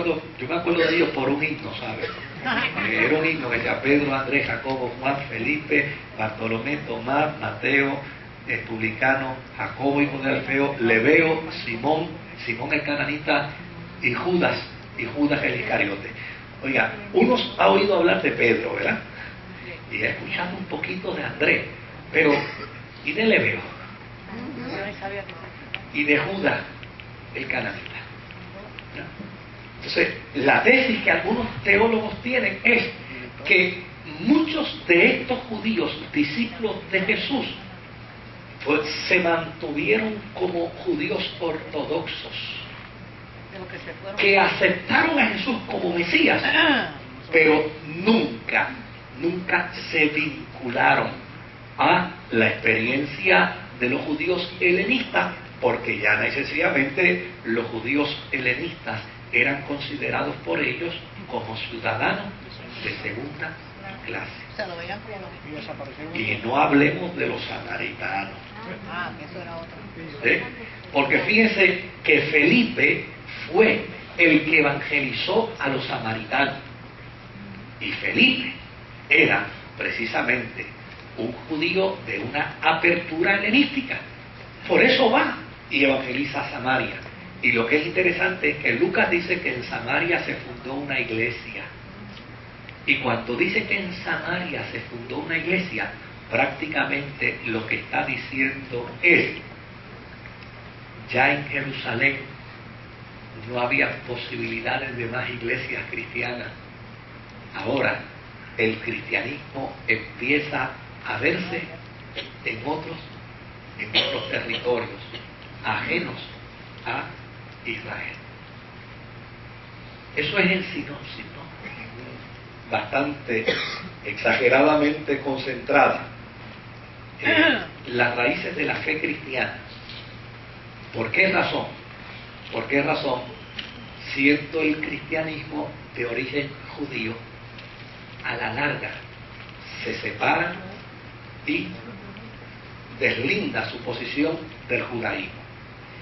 yo me acuerdo de ellos por un himno, ¿sabes? Era un himno que decía Pedro, Andrés, Jacobo, Juan, Felipe, Bartolomé, Tomás, Mateo, el publicano, Jacobo hijo de Alfeo, Leveo, Simón el cananita y Judas el Iscariote. Oiga, uno ha oído hablar de Pedro, ¿verdad? Y ha escuchado un poquito de Andrés, pero ¿y de Leveo? Y de Judas el cananita. Entonces, la tesis que algunos teólogos tienen es que muchos de estos judíos, discípulos de Jesús, pues se mantuvieron como judíos ortodoxos, que aceptaron a Jesús como Mesías, pero nunca se vincularon a la experiencia de los judíos helenistas, porque ya necesariamente los judíos helenistas eran considerados por ellos como ciudadanos de segunda clase. Se lo veían como los... Y no hablemos de los samaritanos. Eso era otro. ¿Sí? Porque fíjense que Felipe fue el que evangelizó a los samaritanos. Y Felipe era precisamente un judío de una apertura helenística. Por eso va y evangeliza a Samaria. Y lo que es interesante es que Lucas dice que en Samaria se fundó una iglesia. Y cuando dice que en Samaria se fundó una iglesia, prácticamente lo que está diciendo es: ya en Jerusalén no había posibilidades de más iglesias cristianas. Ahora el cristianismo empieza a verse en otros territorios ajenos a Israel. Eso es en sinopsis, ¿no? Bastante exageradamente concentrada en las raíces de la fe cristiana. ¿Por qué razón? ¿Por qué razón, siendo el cristianismo de origen judío, a la larga se separa y deslinda su posición del judaísmo?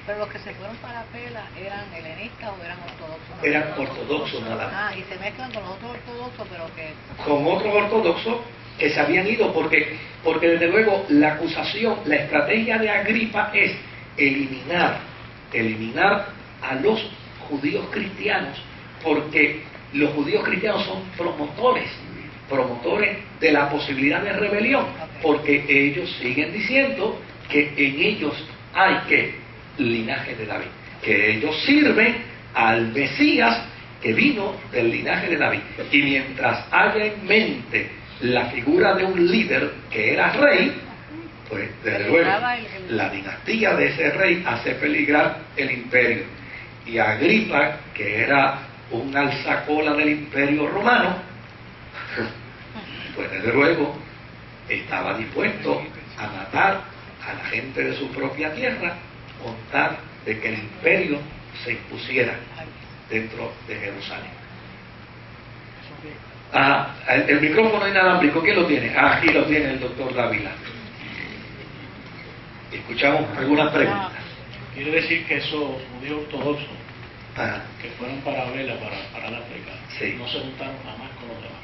Pero los que se fueron para Pela, ¿eran helenistas o eran ortodoxos? Eran ortodoxos nada más. Y se mezclan con los otros ortodoxos, pero que... Con otros ortodoxos que se habían ido, porque desde luego la acusación, la estrategia de Agripa es eliminar a los judíos cristianos, porque los judíos cristianos son promotores de la posibilidad de rebelión, porque ellos siguen diciendo que en ellos hay que linaje de David, que ellos sirven al Mesías que vino del linaje de David. Y mientras haya en mente la figura de un líder que era rey, pues desde luego la dinastía de ese rey hace peligrar el imperio. Y Agripa, que era un alzacola del imperio romano, pues desde luego estaba dispuesto a matar a la gente de su propia tierra con tal de que el imperio se impusiera dentro de Jerusalén. El micrófono inalámbrico, ¿quién lo tiene? Aquí lo tiene el doctor Dávila. Escuchamos algunas preguntas. Quiere decir que esos judíos ortodoxos que fueron para Vela, para la África, sí, no se juntaron jamás con los demás.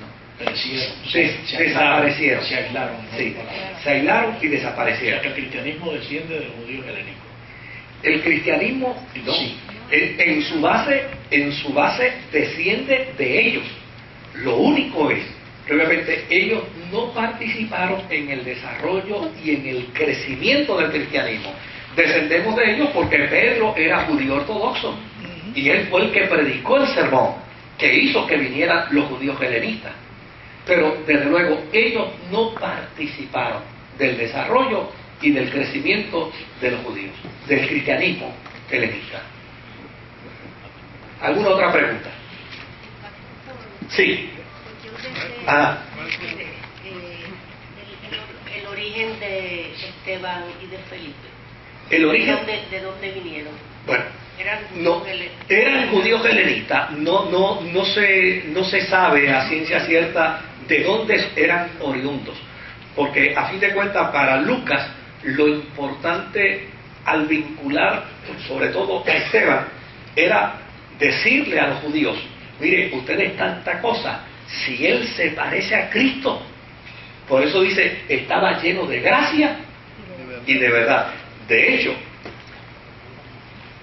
No. Perecieron. Sí, desaparecieron. Se aislaron. Sí, se aislaron y O desaparecieron. sea, que el cristianismo desciende del judío helénico. El cristianismo, no, Sí. en su base desciende de ellos. Lo único es que obviamente ellos no participaron en el desarrollo y en el crecimiento del cristianismo. Descendemos de ellos porque Pedro era judío ortodoxo y él fue el que predicó el sermón que hizo que vinieran los judíos helenistas. Pero desde luego ellos no participaron del desarrollo y del crecimiento de los judíos, del cristianismo helenista. ¿Alguna otra pregunta? Sí. El origen de Esteban y de Felipe. El origen. ¿De dónde vinieron? Bueno, No, eran judíos helenistas. No se sabe a ciencia cierta de dónde eran oriundos, porque a fin de cuentas para Lucas lo importante al vincular sobre todo a Esteban era decirle a los judíos, mire, ustedes tanta cosa, si él se parece a Cristo. Por eso dice, estaba lleno de gracia y de verdad. De hecho,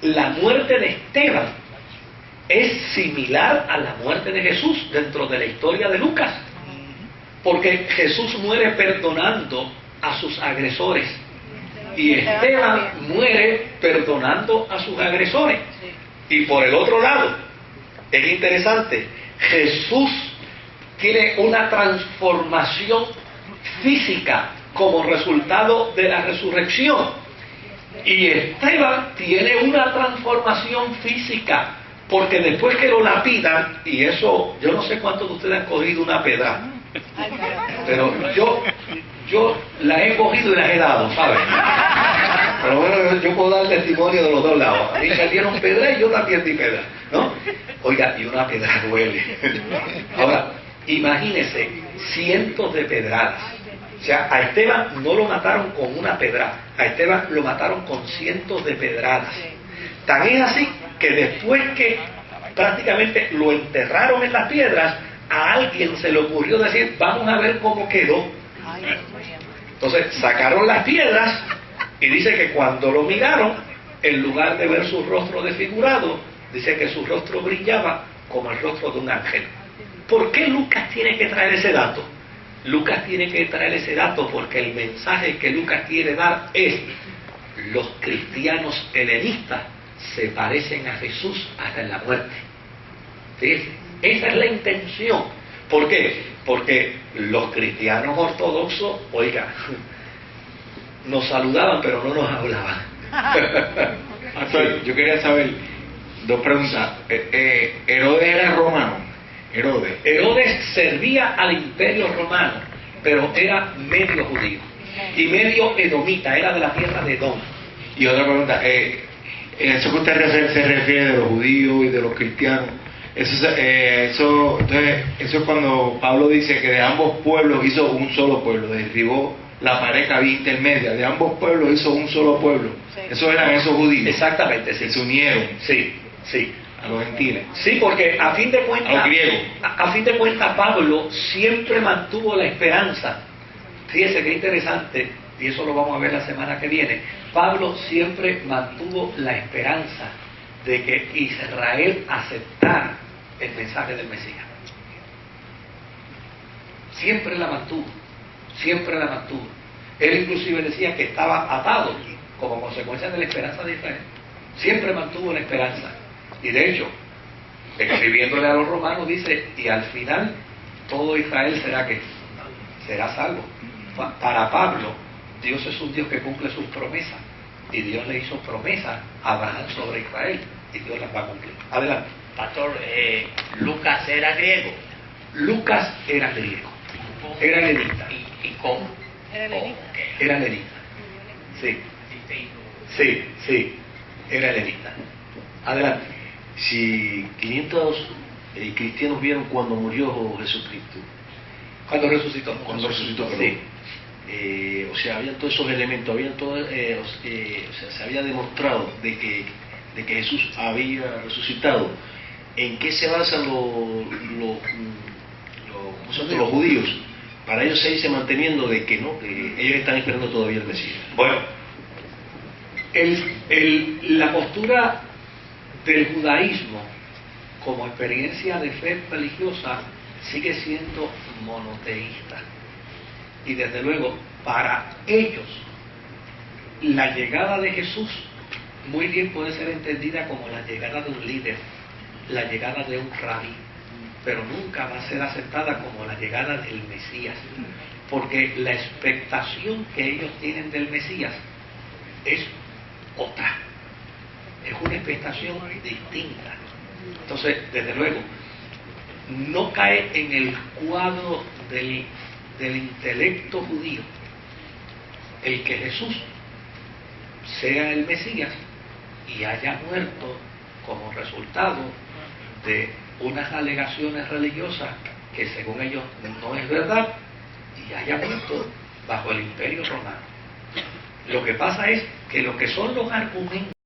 la muerte de Esteban es similar a la muerte de Jesús dentro de la historia de Lucas. Porque Jesús muere perdonando a sus agresores y Esteban muere perdonando a sus agresores. Y por el otro lado, es interesante, Jesús tiene una transformación física como resultado de la resurrección y Esteban tiene una transformación física porque después que lo lapidan, y eso, yo no sé cuántos de ustedes han cogido una pedra, pero yo la he cogido y la he dado, ¿sabes? Pero bueno, yo puedo dar testimonio de los dos lados. A mí me dieron pedra y yo también di pedra, ¿no? Oiga, y una pedra duele. Ahora, imagínense, cientos de pedradas. O sea, a Esteban no lo mataron con una pedra, a Esteban lo mataron con cientos de pedradas. Tan es así que después que prácticamente lo enterraron en las piedras, a alguien se le ocurrió decir, vamos a ver cómo quedó. Entonces sacaron las piedras y dice que cuando lo miraron, en lugar de ver su rostro desfigurado, dice que su rostro brillaba como el rostro de un ángel. ¿Por qué Lucas tiene que traer ese dato? Lucas tiene que traer ese dato porque el mensaje que Lucas quiere dar es: los cristianos helenistas se parecen a Jesús hasta en la muerte. ¿Sí? Esa es la intención. ¿Por qué? Porque los cristianos ortodoxos, oiga, nos saludaban pero no nos hablaban. Pastor, yo quería saber dos preguntas. ¿Herodes era romano? Herodes servía al imperio romano, pero era medio judío y medio edomita, era de la tierra de Edom. Y otra pregunta, eso que usted se refiere de los judíos y de los cristianos, eso es cuando Pablo dice que de ambos pueblos hizo un solo pueblo, derribó la pared que había intermedia, de ambos pueblos hizo un solo pueblo. Sí. Esos eran esos judíos. Exactamente, sí. Se unieron. Sí, sí. A los gentiles. Sí, porque a fin de cuentas, a los griegos. A fin de cuentas, Pablo siempre mantuvo la esperanza. Fíjese qué interesante, y eso lo vamos a ver la semana que viene. Pablo siempre mantuvo la esperanza de que Israel aceptara el mensaje del Mesías. Siempre la mantuvo, siempre la mantuvo. Él inclusive decía que estaba atado como consecuencia de la esperanza de Israel. Siempre mantuvo la esperanza. Y de hecho, escribiéndole a los romanos dice, y al final todo Israel será salvo. Para Pablo, Dios es un Dios que cumple sus promesas, y Dios le hizo promesas a Abraham sobre Israel, y Dios las va a cumplir. Adelante. Pastor, Lucas era griego. Lucas era griego, era helenista. ¿Y cómo? Era helenista. Sí, era helenista. Adelante. Si 500 cristianos vieron cuando murió Jesucristo. Cuando resucitó. Perdón. Sí. O sea, habían todos esos elementos, se había demostrado de que Jesús había resucitado. ¿En qué se basan los judíos? Para ellos seguirse manteniendo de que no, que ellos están esperando todavía el Mesías. Bueno, la postura del judaísmo como experiencia de fe religiosa sigue siendo monoteísta. Y desde luego, para ellos, la llegada de Jesús muy bien puede ser entendida como la llegada de un líder, la llegada de un rabí, pero nunca va a ser aceptada como la llegada del Mesías, porque la expectación que ellos tienen del Mesías es otra, es una expectación distinta. Entonces, desde luego, no cae en el cuadro del intelecto judío el que Jesús sea el Mesías y haya muerto como resultado de unas alegaciones religiosas que según ellos no es verdad, y haya muerto bajo el imperio romano. Lo que pasa es que lo que son los argumentos